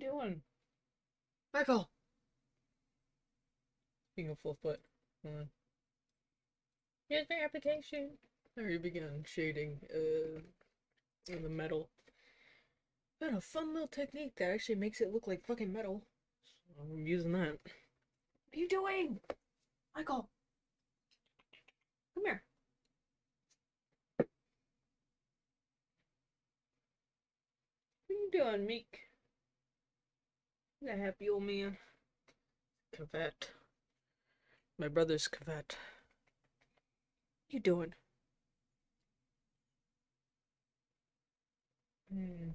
you doing? Michael! Speaking of full foot, here's my application. I already began shading in the metal. Got a fun little technique that actually makes it look like fucking metal. So I'm using that. What are you doing? Michael, come here. What are you doing, Meek? That happy old man. Cavett. My brother's Cavett. What you doing? Hmm.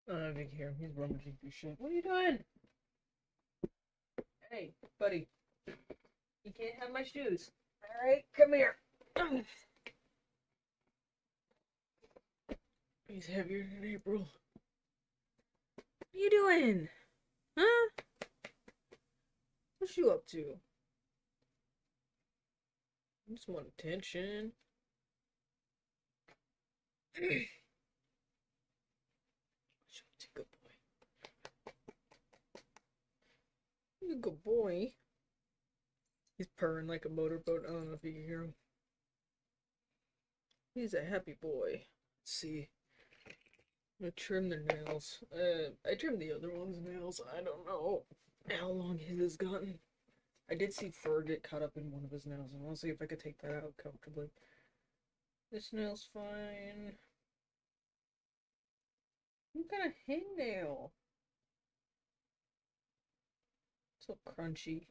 I can hear him. He's rummaging through shit. What are you doing? Hey, buddy. You can't have my shoes. Alright, come here. He's heavier than April. What are you doing? Huh? What you up to? I just want attention. He's a good boy. He's a good boy. He's purring like a motorboat. I don't know if you can hear him. He's a happy boy. Let's see. I'm gonna trim their nails. I trimmed the other one's nails. I don't know how long his has gotten. I did see fur get caught up in one of his nails. I want to see if I could take that out comfortably. This nail's fine. What kind of hangnail? So crunchy.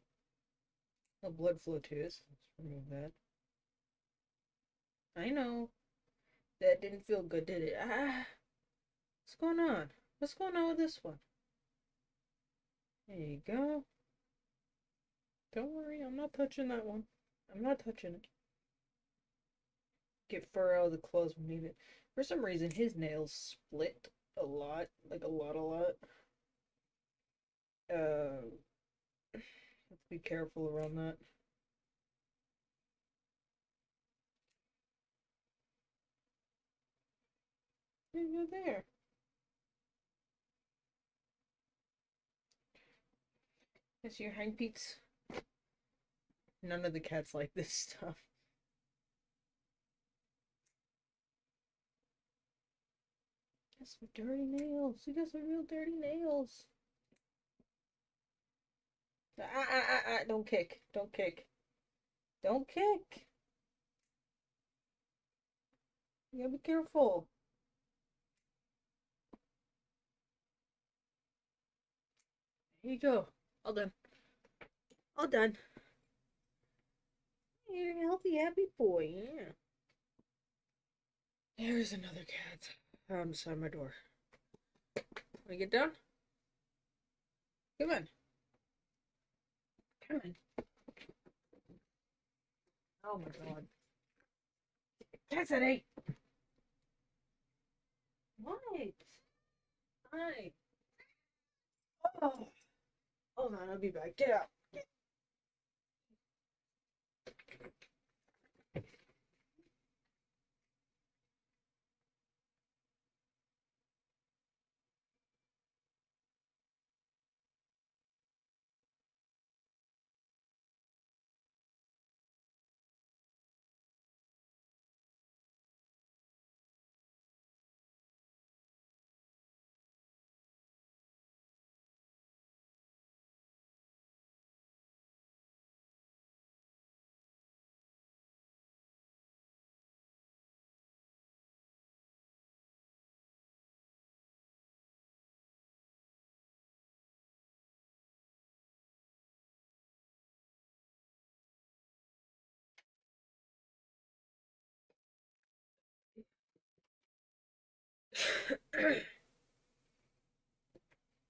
No blood flow to it. So let's remove that. I know. That didn't feel good, did it? Ah! What's going on? What's going on with this one? There you go. Don't worry, I'm not touching that one. I'm not touching it. Get fur out of the clothes when needed. For some reason, his nails split a lot. Like a lot. Let's be careful around that. Yeah, you're there. That's your hind peaks. None of the cats like this stuff. That's some dirty nails. You got some real dirty nails. Don't kick. Don't kick. Don't kick. You gotta be careful. Here you go. All done. All done. You're a healthy, happy boy. Yeah. There's another cat out inside my door. Wanna get down? Come on. Come on. Oh my god. Cassidy! What? Hi. Oh. Hold on, I'll be back. Get out.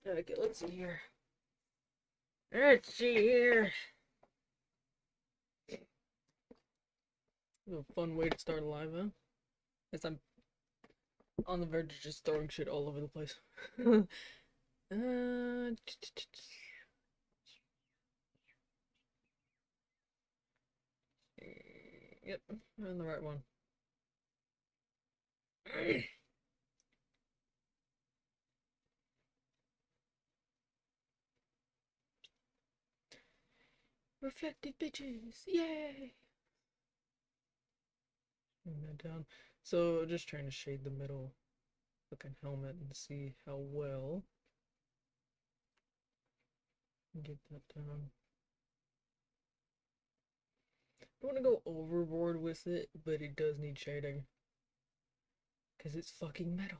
Okay, let's see here. Let's see here. A fun way to start a live, huh? As I'm on the verge of just throwing shit all over the place. uh, yep, I'm on the right one. Reflected bitches, yay! Bring that down. So just trying to shade the middle fucking helmet and see how well I can get that down. I don't want to go overboard with it, but it does need shading. Because it's fucking metal.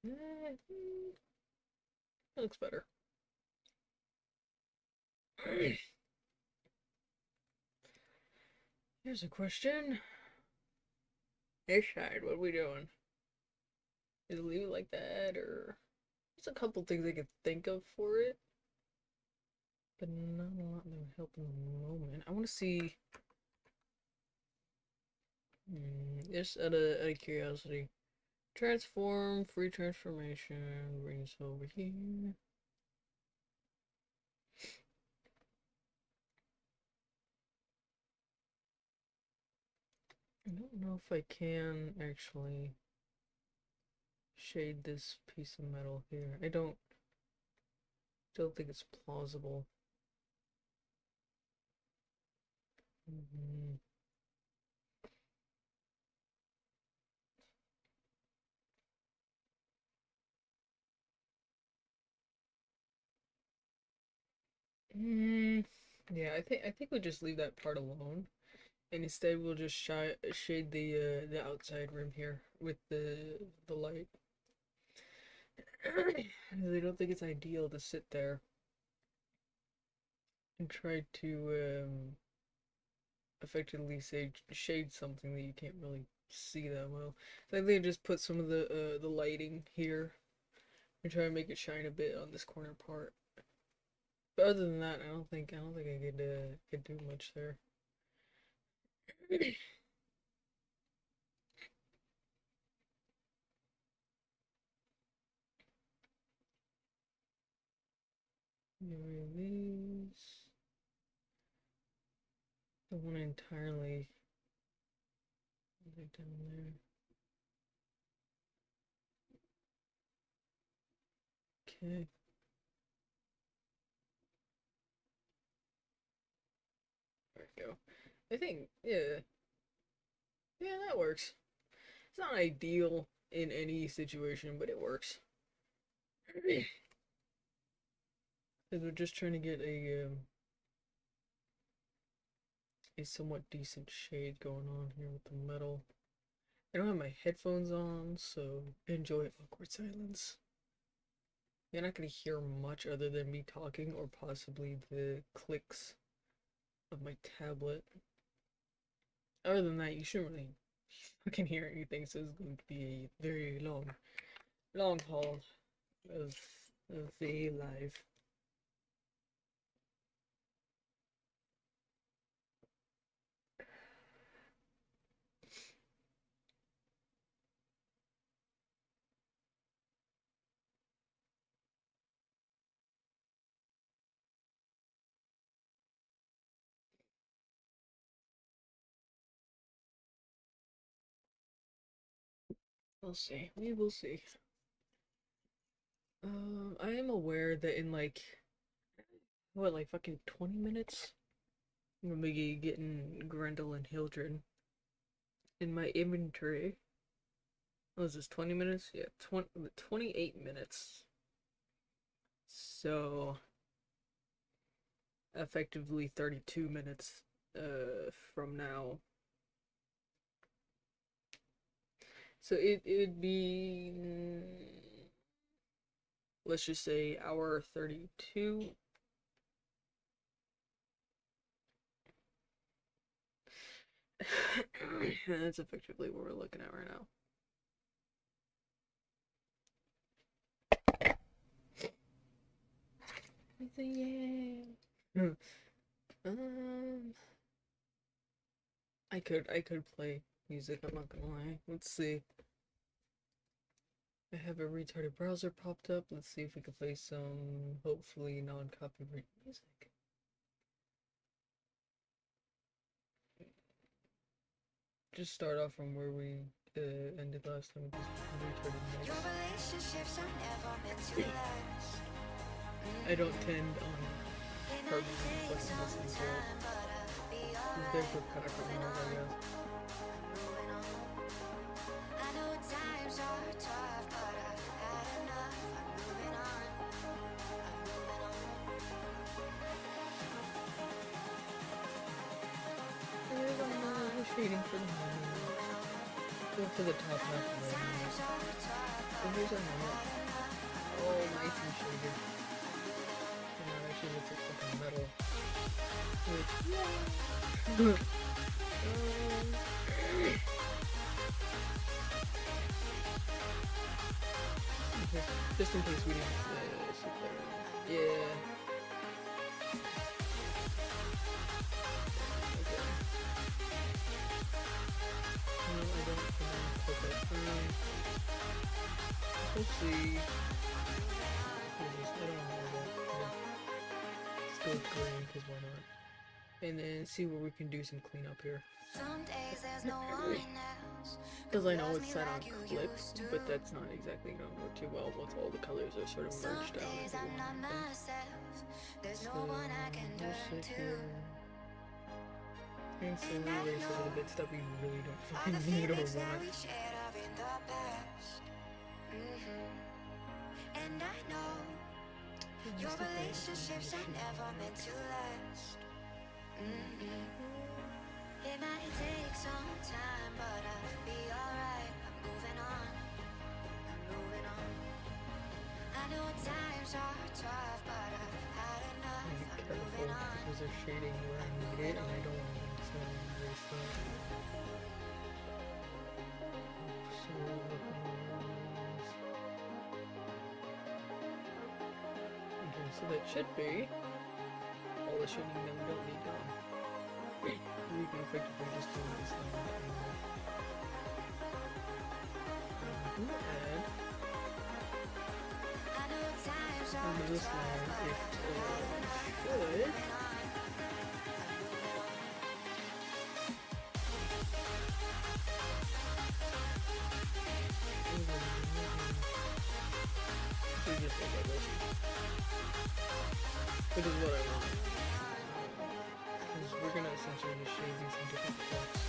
That looks better. Here's a question. This side, what are we doing? Is it leave it like that, or there's a couple things I could think of for it, but not a lot that would help in the moment. I want to see. Just out of curiosity, transform, free transformation, bring us over here. I don't know if I can actually shade this piece of metal here. I don't think it's plausible. Mm-hmm. Yeah, I think we'll just leave that part alone, and instead we'll just shade the outside rim here with the light. I don't think it's ideal to sit there and try to effectively say shade something that you can't really see that well. So I think I just put some of the lighting here and try to make it shine a bit on this corner part. But other than that, I could do much there. Release. I want to entirely down there. Okay. There we go. I think, yeah. Yeah, that works. It's not ideal in any situation, but it works. Because we're just trying to get a somewhat decent shade going on here with the metal. I don't have my headphones on, so enjoy awkward silence. You're not gonna hear much other than me talking or possibly the clicks of my tablet. Other than that, you shouldn't really fucking hear anything, so it's going to be a very long haul of the live. We'll see. We will see. I am aware that in like what, like fucking 20 minutes, I'm gonna be getting Grendel and Hildred in my inventory. What was this, 20 minutes? Yeah, 28 minutes. So, effectively 32 minutes from now. So it'd be, let's just say hour 32. That's effectively what we're looking at right now. the air. I could play music, I'm not gonna lie. Let's see. I have a retarded browser popped up. Let's see if we can play some, hopefully, non-copyright music. Just start off from where we ended last time with this retarded mix. I don't tend on programming fucking listening to it. It's there for background noise, I guess. Shading for the moment. Go for the top half of the moment. So here's our moment. Oh, nice and shaded. And that actually looks like fucking metal. Which, yeah. Okay. Just in case we didn't sit there. Yeah. Let's see. I don't know. Let's go with green, because why not? And then see where we can do some cleanup here. Because I know it's set on clip, but that's not exactly going to work too well once all the colors are sort of merged out into one thing. So, we'll sit here. And slowly erase a little bits that we really don't fucking need or want. And I know your relationships are never meant to last. It might take some time, but I'll be alright. I'm moving on. I know times are tough, but I've had enough. I'm moving on. Because they're shading where I need it, and I don't want to erase that. So that should be all the shading that we don't need done. We can effectively just do this thing. I'm gonna add on this line it should. Just like this. Which is what I want. Because we're gonna essentially just shade these in different parts.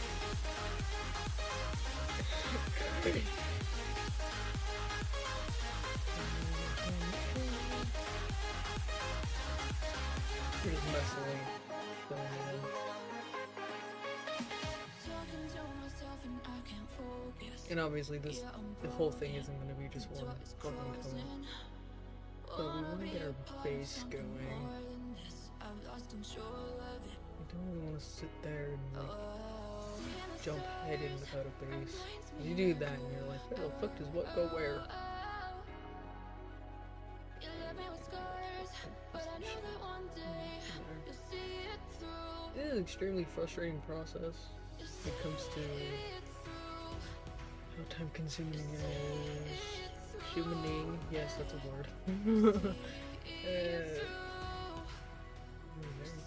We're just messing going in. And obviously this, the whole thing isn't going to be just one fucking color. But we want to get our base going. I don't really want to sit there and like jump head in without a base. If you do that and you're like, where the fuck does what go where? It is an extremely frustrating process when it comes to how time consuming it is. Humaning, yes, that's a word. Very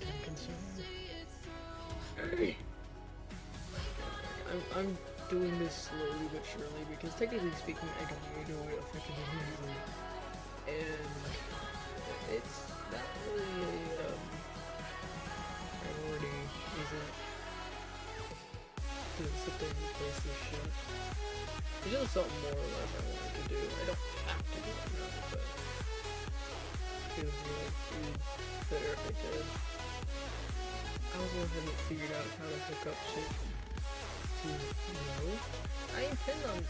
time consuming. I'm doing this slowly but surely because technically speaking I don't really do it effectively easily. And it's not really a priority, is it? To sit there and replace this shit. It's just something more or less I wanted to do. I don't have to do it now, but it would be better if I did. I also haven't figured out how to hook up shit to, you know. I intend on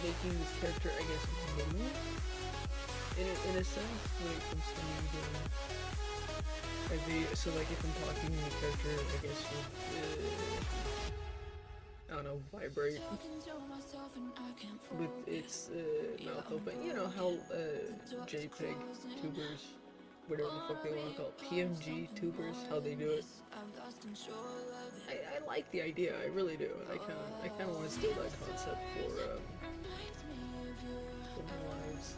making this character, I guess, move in a sense when it comes to me doing. So like if I'm talking, the character, I guess, would I don't know, vibrate with its mouth open. You know how JPEG tubers whatever the fuck they want to call it, PMG tubers, how they do it. I like the idea, I really do. I kind of want to steal that concept for my lives.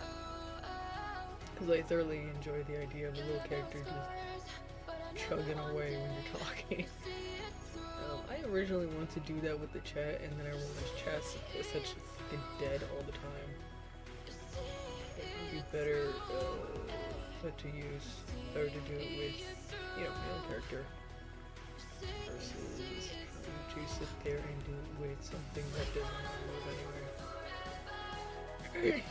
Because I thoroughly enjoy the idea of a little character just chugging away when you're talking. I originally wanted to do that with the chat, and then I realized chat's such fucking dead all the time. It would be better to use, or to do it with, you know, my own character, versus trying to sit there and do it with something that doesn't move anyway.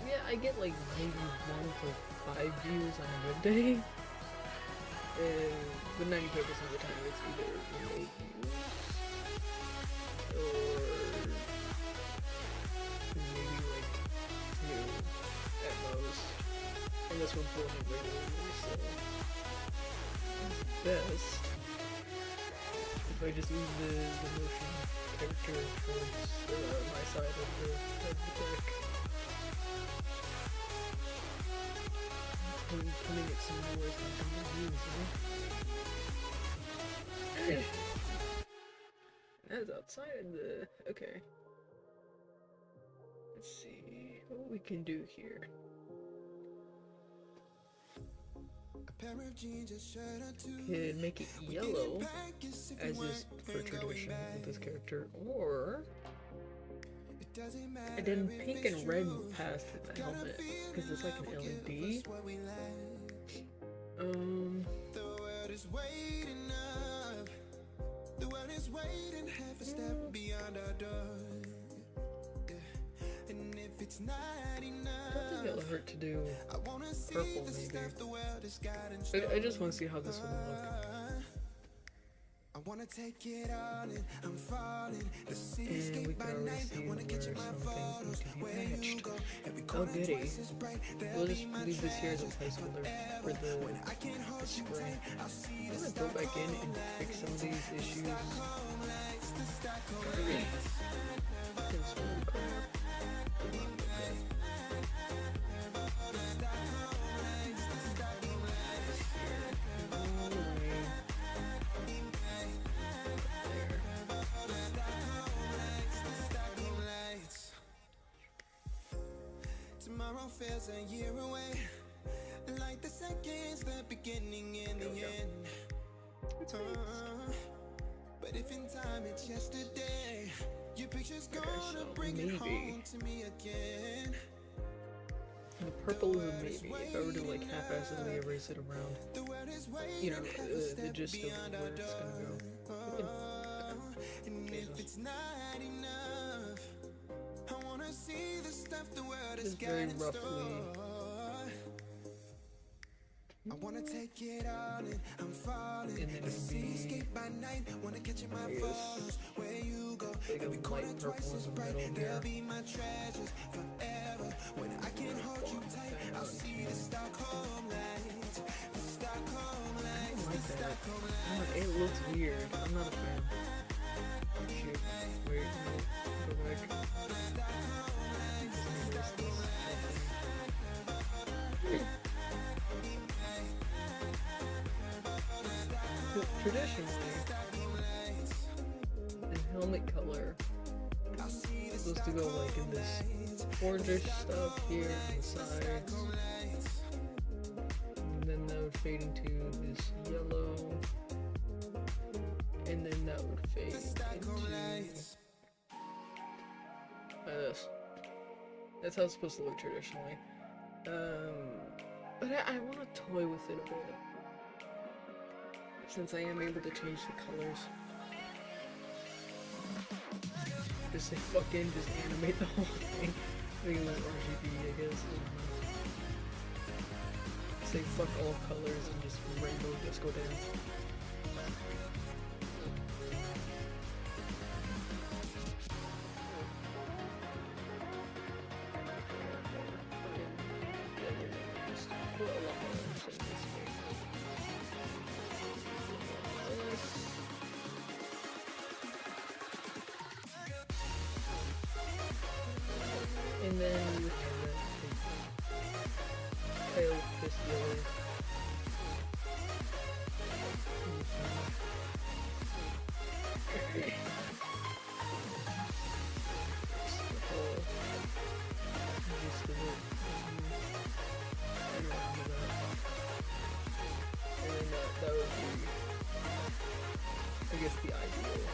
Yeah, I get like maybe 1 to 5 views on a good day. But 95% of the time it's either no views or maybe like 2 at most. And this one's going regularly, so it's best if I just use the motion character towards my side of the deck. Putting it somewhere where it's not views, right? That's outside of the... okay. Let's see what we can do here. Could make it yellow, as is per tradition with this character, or... I did pink and red past with the helmet, because it's like an LED. I don't think it'll hurt to do purple, maybe. I just want to see how this one will look. I wanna take it all in, I'm falling. And we can already see where some things need to be patched. Oh goody. We'll just leave this here as a placeholder for the spray. I'm gonna go back in and fix some of these issues. Tomorrow feels a year away, like the seconds, the beginning and the end. But if in time it's yesterday, your picture's gonna bring it home to me again. The purple is a maybe. If I were to like half-assedly erase it around, you know, the gist of where it's gonna go. And if it's not enough, I wanna see the stuff the world has got in store. I wanna take it all in, I'm falling. The cityscape by night, wanna catch in my photos. Where you go, every corner twice as bright. They'll be my treasures forever. When I can hold you tight, I'll see the Stockholm lights. The Stockholm lights, the Stockholm lights. It looks weird. I'm not a fan. Oh shit. Wait, no. Go back. Traditionally, the helmet color is supposed to go like in this orangish stuff here on the sides, and then that would fade into this yellow, and then that would fade into this. That's how it's supposed to look traditionally. But I want to toy with it a bit, since I am able to change the colors. Just say fucking, just animate the whole thing. Make it like RGB, I guess. Say fuck all colors and just rainbow disco dance. And then we have that. really. Just a bit. And around to that. And then that would be, I guess, the ideal.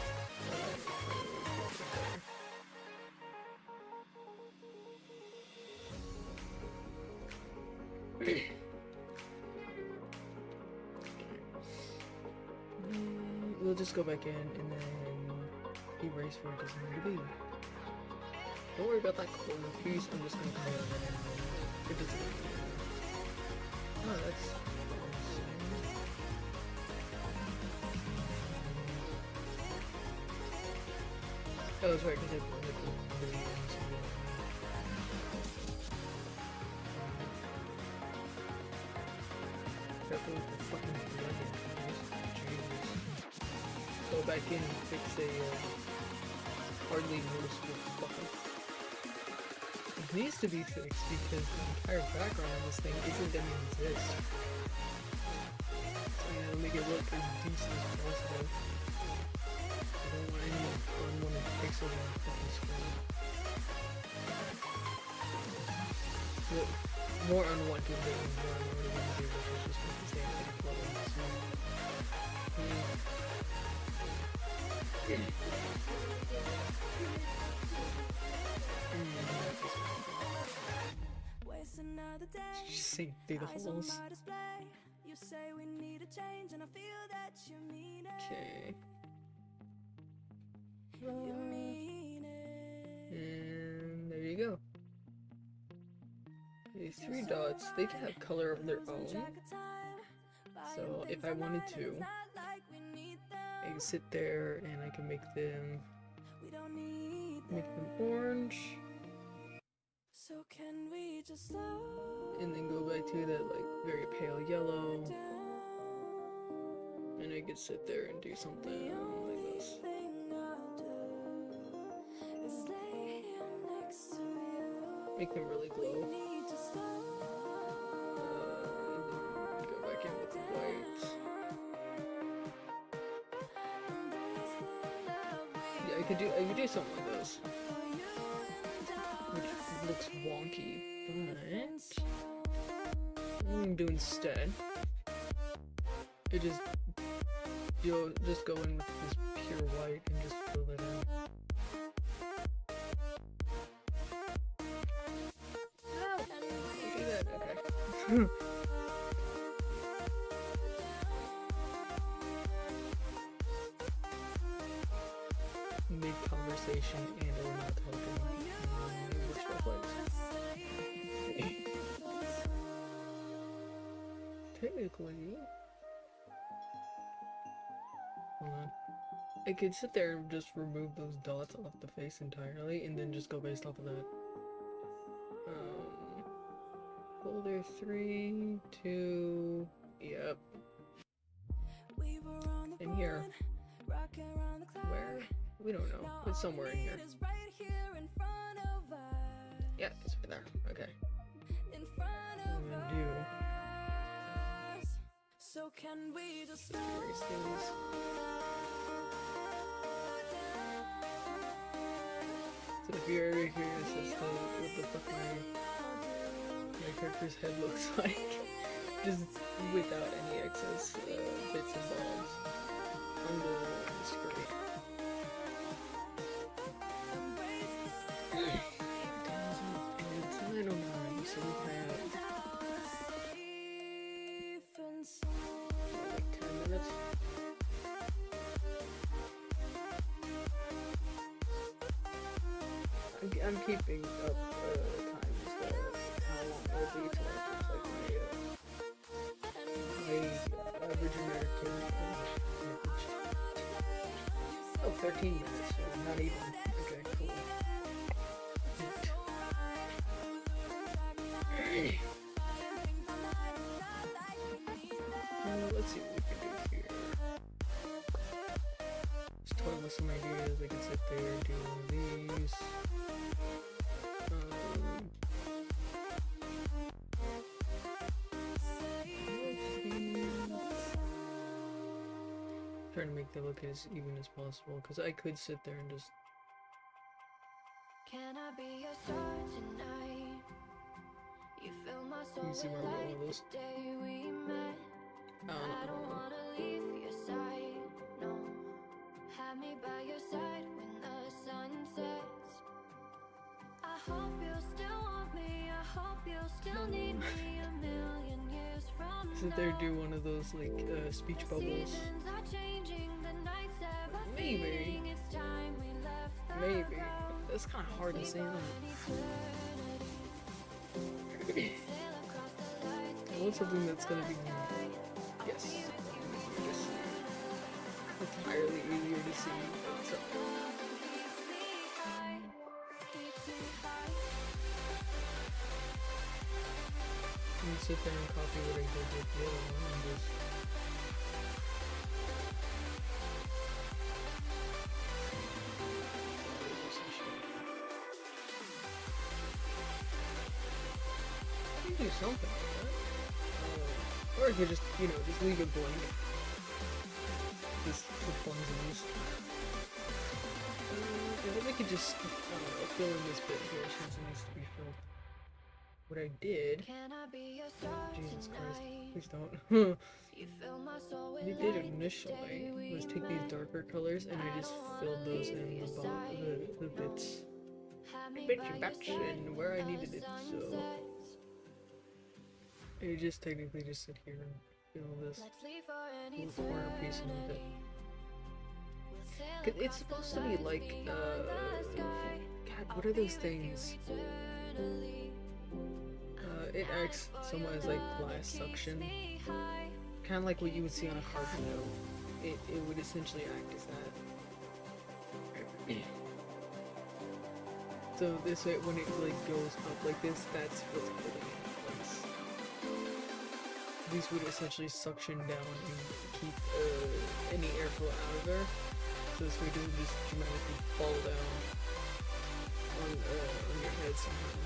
We'll just go back in and then erase where it doesn't need to be. Don't worry about that corner piece, I'm just gonna come in and it doesn't need to be. Oh, that's oh, that's right, because I put the videos. Careful with the fucking plugin. Jesus. Go back in and fix a hardly noticeable fuck up. It needs to be fixed because the entire background of this thing isn't gonna exist. So yeah, it'll make it look as decent as possible. I don't want any unwanted pixels on the fucking screen. Well, more unwanted than what I'm already gonna do, which is just make the same thing flow in this one. Just sink through the holes. Okay. And there you go. These 3 dots, they can have color of their own. So if I wanted to, I can sit there and I can make them orange. And then go back to that like very pale yellow. And I could sit there and do something like this. Make them really glow. And then go back in with the white. Yeah, I could do something like this. Which looks wonky, but what I'm gonna do instead, it just go in with this pure white and just fill it in. Oh, look at that. Okay. Mid-conversation and we're not talking. Which way? Technically, hold on. I could sit there and just remove those dots off the face entirely, and then just go based off of that. Folder 3, 2, yep. In here. Where? We don't know. It's somewhere in here. Yeah, it's right there. Okay. I'm gonna do. Erase these. So if you're ever curious as to what the fuck my character's head looks like, just without any excess bits and bobs on the screen. It's 9:09, so we have like 10 minutes. I'm keeping up times how long it'll be till I fix like my average American average. Oh, 13 minutes, so not even. Okay, cool. Let's see what we can do here. Just toying with some ideas. I can sit there and do one of these. Trying to make that look as even as possible, because I could sit there and just. Can I be your star tonight? You fill my soul You see where I'm going with this? the day we met. I don't wanna leave your side, no. Have me by your side when the sun sets. I hope you still want me. I hope you still need me a million years from now. Sit there, do one of those like speech bubbles. Seasons are changing, the nights ever Maybe. fading. It's time we left the Maybe. road. That's kind of hard to say. Though. I want something that's gonna be. Yes. Easier to see. Entirely easier to see. So, you can sit there and copy what I did with the other one and just. You can do something like that. Or you could just, you know, just leave it blank. Just for funsies. Yeah, we could just, I don't know, fill in this bit here since it needs to be filled. What I did, Jesus Christ, please don't. What I did initially was take these darker colors and I just filled those in the bottom, the bits. And where I needed it, so. You just technically just sit here and fill this little corner piece in with it. 'Cause it's supposed to be like, God, what are those things? It acts somewhat as like glass suction. Kind of like what you would see on a carpet. It would essentially act as that. So this way, when it like goes up like this, that's what's holding it in place. These would essentially suction down and keep any airflow out of there. So this way it doesn't just dramatically fall down on your head somehow.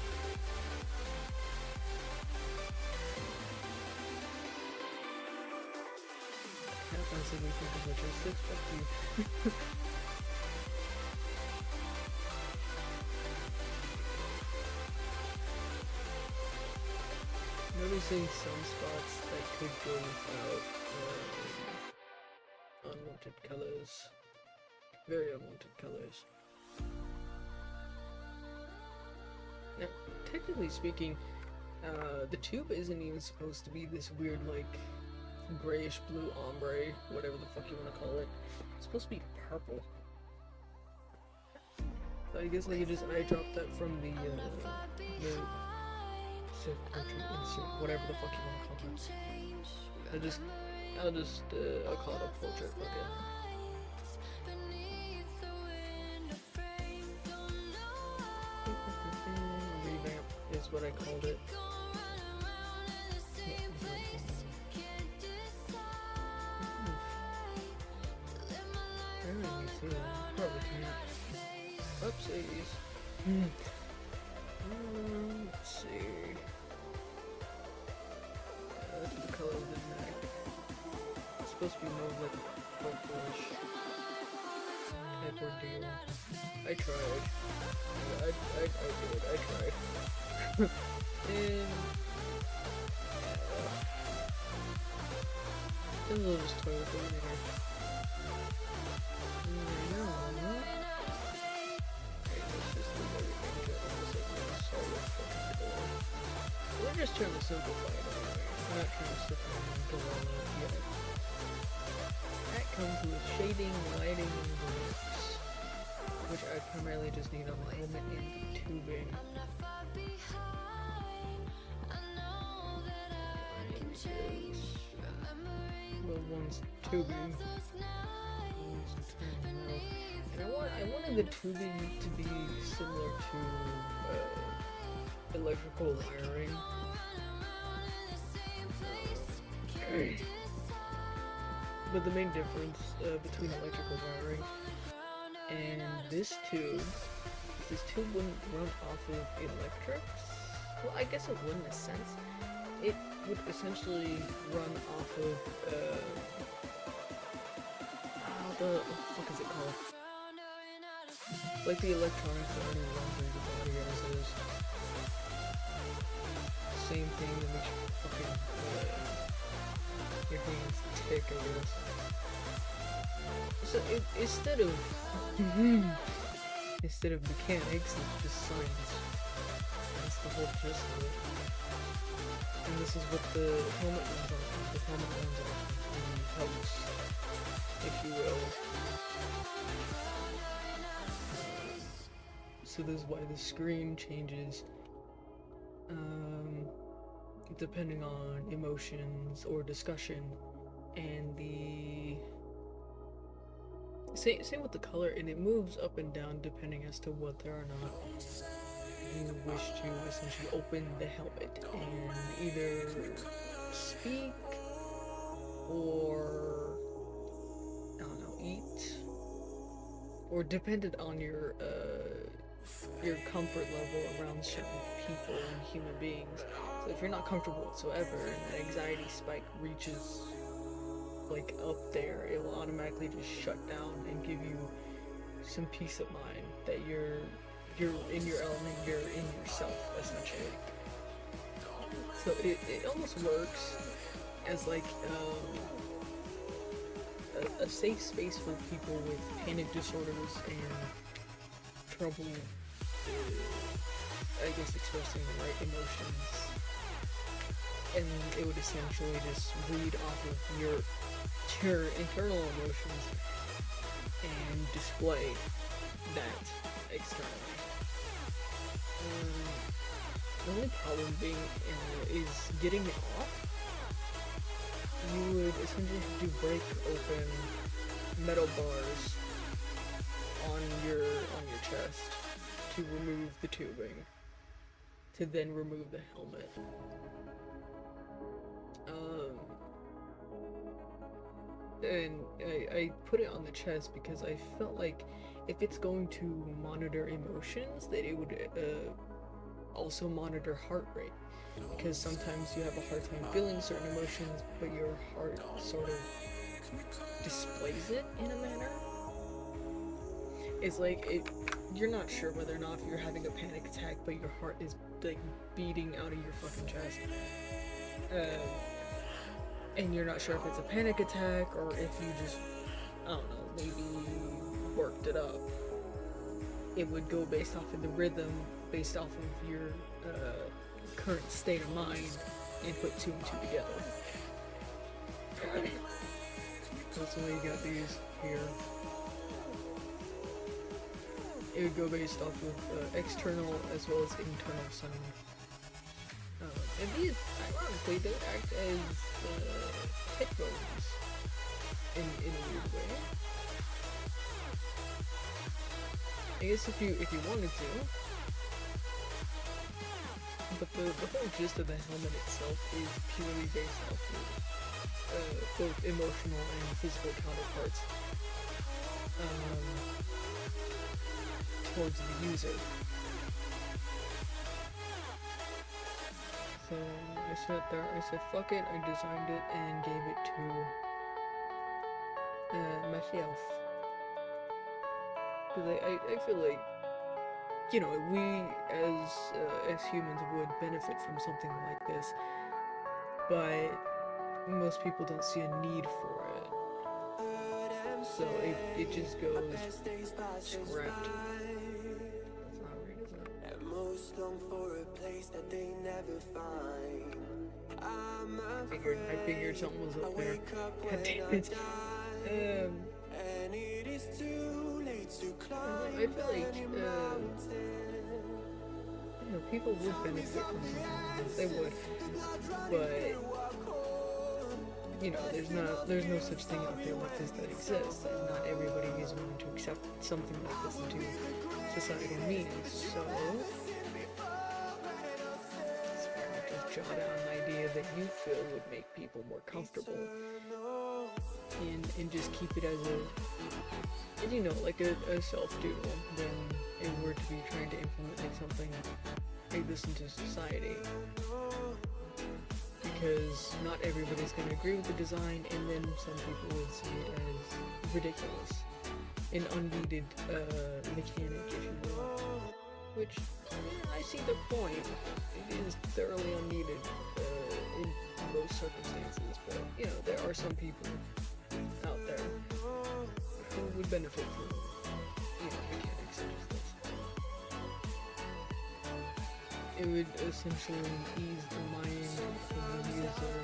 Can't possibly think of logistics, fuck you. Noticing some spots that could go without unwanted colors. Very unwanted colors. Now, technically speaking, the tube isn't even supposed to be this weird, like, grayish blue ombre, whatever the fuck you want to call it. It's supposed to be purple. So I guess I could just eye drop that from the country insert, whatever the fuck you want to call it. I'll call it a portrait, okay. Revamp is what I called it. Probably can't. Oopsies. Let's see. That's the color of the neck. It's supposed to be more like purplish type ordeal. I tried. I did. I tried. And this is a little just toilet paper in here. We're just trying to simplify it anyway. We're not trying to sit there and go all out yet. That comes with shading, lighting, and brakes, which I primarily just need on the helmet and the tubing. Well, one's tubing, one's terminal. And I wanted the tubing to be similar to electrical wiring. But the main difference between electrical wiring and this tube wouldn't run off of electrics. Well, I guess it would in a sense. It would essentially run off of what the fuck is it called? Like the electronics that already run through your body as is. Same thing that makes you fucking your hands tick, I guess. So instead of mechanics, it's just science. That's the whole gist of it. And this is what the helmet runs on. The helmet runs on the house, if you will. So this is why the screen changes depending on emotions or discussion, and the same with the color, and it moves up and down depending as to whether or not you wish to essentially open the helmet and either speak or I don't know, eat, or dependent on your comfort level around certain people and human beings. So if you're not comfortable whatsoever and that anxiety spike reaches like up there, it will automatically just shut down and give you some peace of mind that you're in your element, you're in yourself essentially. So it almost works as like a safe space for people with panic disorders and trouble, I guess, expressing the right emotions. And it would essentially just read off of your internal emotions and display that externally. The only problem being is getting it off. You would essentially have to break open metal bars on your chest to remove the tubing, to then remove the helmet. And I put it on the chest because I felt like if it's going to monitor emotions, that it would also monitor heart rate, because sometimes you have a hard time feeling certain emotions, but your heart sort of displays it in a manner. It's like you're not sure whether or not if you're having a panic attack, but your heart is like beating out of your fucking chest. And you're not sure if it's a panic attack or if you just, I don't know, maybe worked it up. It would go based off of the rhythm, based off of your current state of mind, and put two and two together. That's why you got these here. It would go based off of external as well as internal sound. And these, ironically, they act as headphones in a weird way. I guess if you wanted to, but the whole gist of the helmet itself is purely based off of both emotional and physical counterparts towards the user. So I sat there, I said fuck it, I designed it and gave it to myself. Because I feel like, you know, we as humans would benefit from something like this, but most people don't see a need for it. So it just goes scrapped. That's not right, is it? Most long for a place that they never find. I figured something was up there. God damn it. And it is too late to climb. I feel like you know, people would benefit from something like this. They would, but you know, there's no such thing out there like this that exists, and not everybody is willing to accept something like this into societal means. So just jot down an idea that you feel would make people more comfortable, and just keep it as a, you know, like a self-doodle than it were to be trying to implement like something like this into society. because not everybody's going to agree with the design, and then some people would see it as ridiculous, an unneeded mechanic, if you will. Which, I see the point. It is thoroughly unneeded in most circumstances, but you know, there are some people out there who would benefit from, you know, mechanics such as this. It would essentially ease the mind of the user.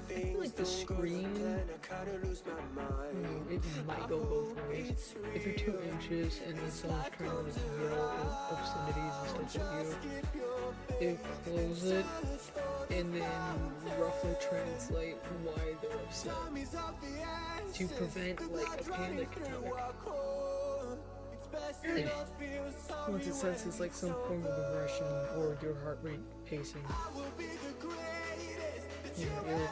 I feel like the screen, it might go both ways. If you're 2 inches and then someone's trying to like yell obscenities and stuff at you, close it and then roughly translate why they're upset to prevent like a panic attack. Once it senses like some form of aggression or your heart rate pacing, you know, it'll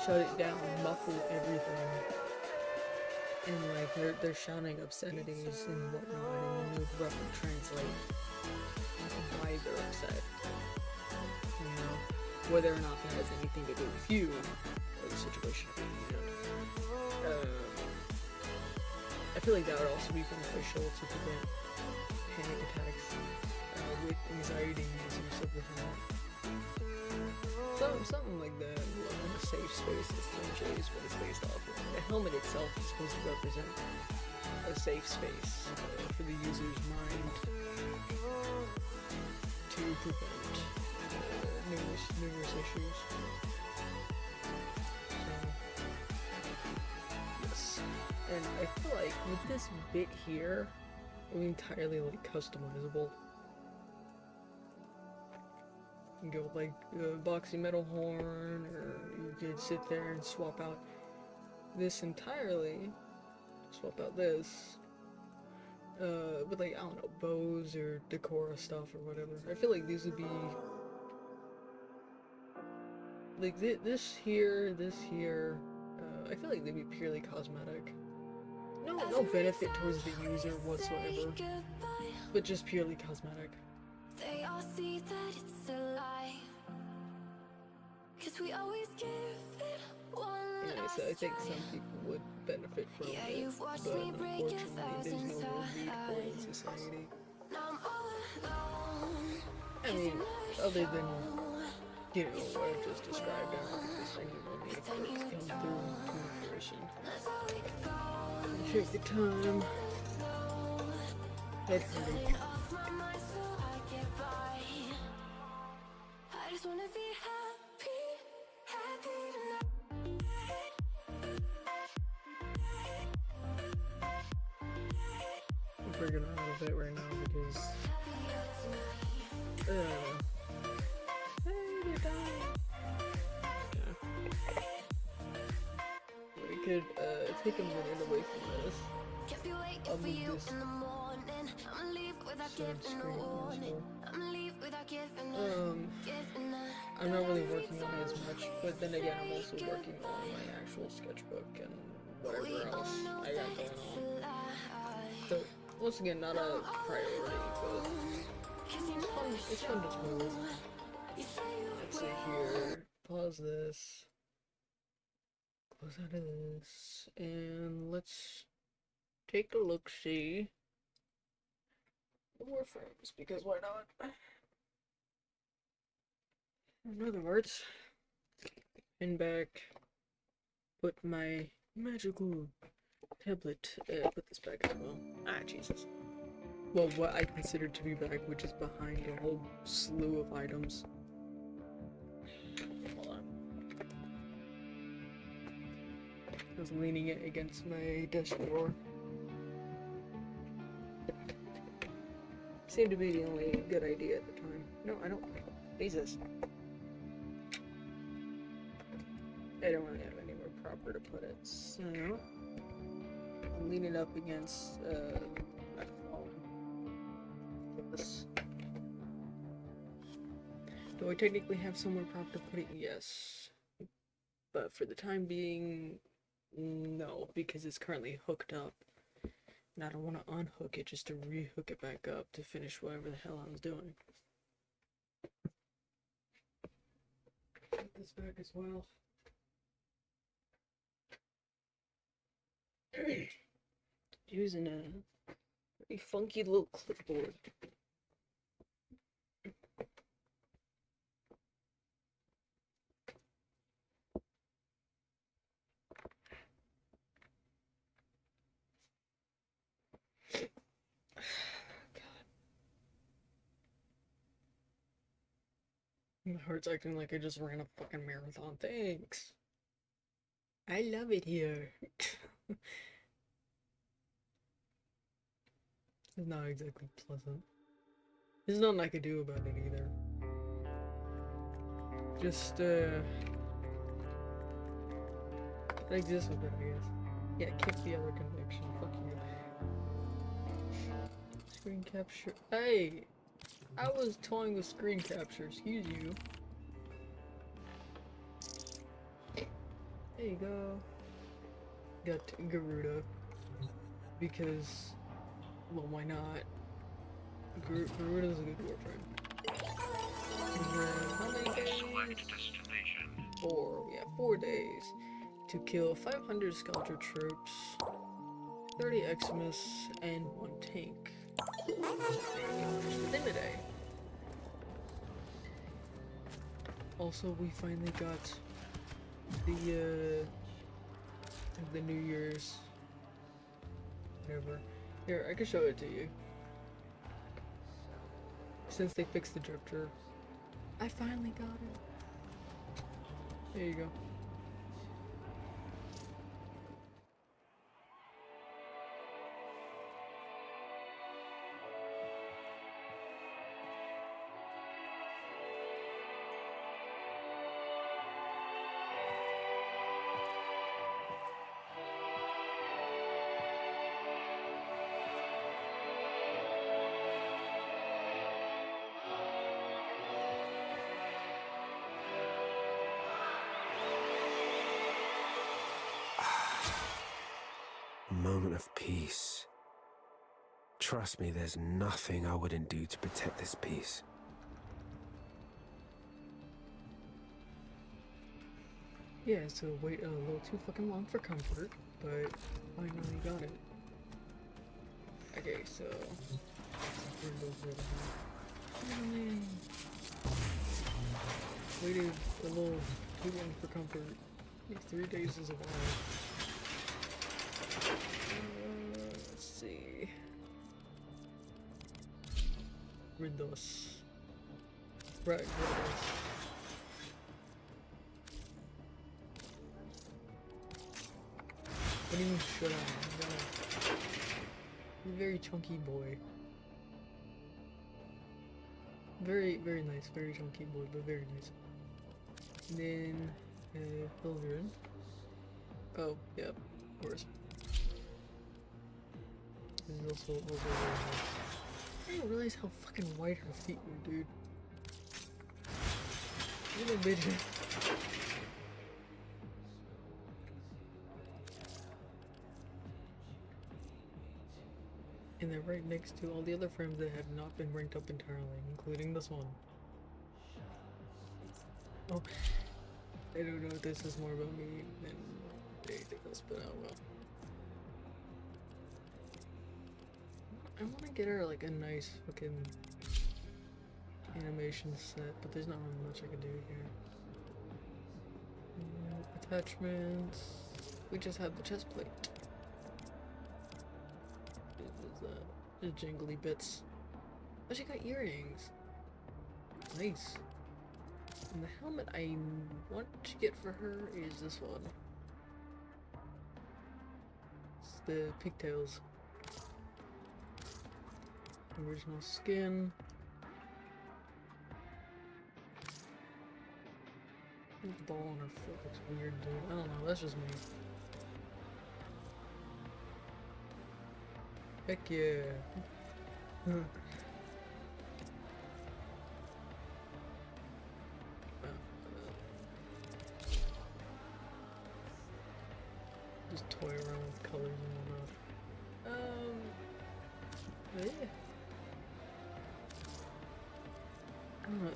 shut it down, muffle everything, and like they're shouting obscenities and whatnot, and then you roughly translate why they're upset. You know, whether or not that has anything to do with you or the situation. You know. I feel like that would also be beneficial to prevent panic attacks with anxiety using Silverhand. Something like that, like a safe space essentially is what it's based off of. The helmet itself is supposed to represent a safe space for the user's mind to prevent numerous issues. And I feel like with this bit here, it's entirely like customizable. You can go with like a boxy metal horn, or you could sit there and swap out this entirely. Swap out this with like, I don't know, bows or decora stuff or whatever. I feel like these would be like this here. I feel like they'd be purely cosmetic. No benefit towards the user whatsoever, but just purely cosmetic. They all see that it's a lie, 'cause we always give it one Yeah, so I think some people would benefit from it, but unfortunately there's no real need for it in society. I mean, other than, you know, what I just described, I don't think there's any real need for it to come through to fruition. Take the time. Head hurting. I just wanna be happy I'm freaking out of it right now because hey, they're dying. Yeah. We could take a minute away from this. I'll move this third screen also. I'm not really working on it as much, but then again, I'm also working on my actual sketchbook and whatever else I got going on. So, once again, not a priority, but it's fun to smooth. Let's see here, pause this, close out of this, and let's take a look-see. More frames, because why not? In other words, pin back, put my magical tablet, put this back as well. Ah, Jesus. Well, what I consider to be back, which is behind a whole slew of items. Hold on. I was leaning it against my desk drawer. Seemed to be the only good idea at the time. No, I don't. Jesus. I don't really have anywhere proper to put it, so I'm leaning up against my phone. This. Do I technically have somewhere proper to put it? Yes. But for the time being, no, because it's currently hooked up And I don't want to unhook it just to rehook it back up to finish whatever the hell I was doing. Put this back as well. Using a pretty funky little clipboard. My heart's acting like I just ran a fucking marathon. Thanks. I love it here. It's not exactly pleasant. There's nothing I could do about it either. Just, it exists with it, I guess. Yeah, kick the other conviction. Fuck you. Screen capture. Hey! I was toying with screen capture. Excuse you. There you go. Got Garuda. Because, well, why not? Garuda's a good warframe. How many days? 4. Yeah, 4 days. To kill 500 Skelter troops, 30 Eximus, and 1 tank. Just within a day. Also, we finally got the New Year's, whatever. Here, I can show it to you. Since they fixed the drifter, I finally got it. There you go. Moment of peace. Trust me, there's nothing I wouldn't do to protect this peace. Yeah, so wait a little too fucking long for comfort, but finally got it. Okay, so waited a little too long for comfort. I think 3 days is a while. Let's see. Ridos. Right, Ridos. What do you mean shut up? He's a very chunky boy. Very, very nice. Very chunky boy, but very nice. And then, Hildred. Oh, yeah, of course. This is also very nice. I didn't realize how fucking white her feet were, dude. Little bitch. And they're right next to all the other frames that have not been ranked up entirely, including this one. Oh, I don't know if this is more about me than anything else, but I don't know. I want to get her like a nice fucking animation set, but there's not really much I can do here. Attachments. We just have the chest plate. Just jingly bits. Oh, she got earrings. Nice. And the helmet I want to get for her is this one. It's the pigtails. Original skin. The ball on her foot looks weird, dude. I don't know, that's just me. Heck yeah. Just toy around with colors and whatnot.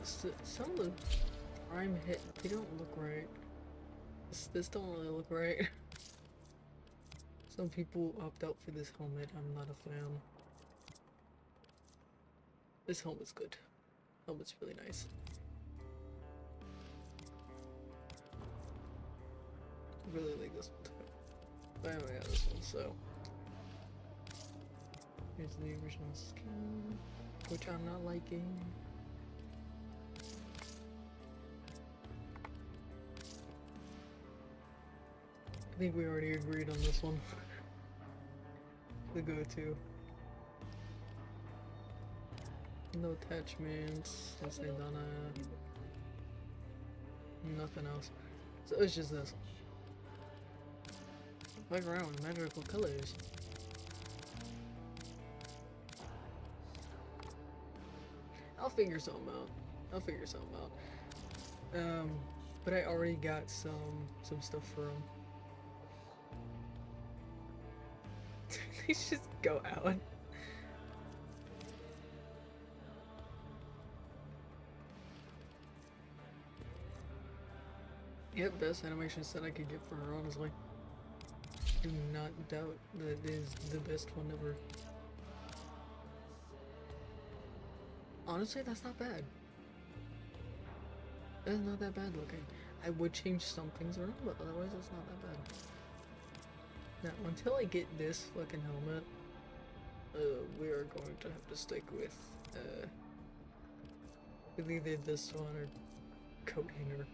some of the prime hit, they don't look right. This don't really look right. Some people opt out for this helmet. I'm not a fan. This helmet's good. Helmet's really nice. I really like this one too. But anyway, yeah, this one, so. Here's the original skin, which I'm not liking. I think we already agreed on this one. The go-to. No attachments, just Donna. Nothing else. So it's just this. Fuck around with magical colors. I'll figure something out. I'll figure something out. But I already got some stuff for him. They just go out. Yep, best animation set I could get for her, honestly. Do not doubt that it is the best one ever. Honestly, that's not bad. That's not that bad looking. I would change some things around, but otherwise it's not that bad. Now, until I get this fucking helmet, we are going to have to stick with either this one or coat hanger.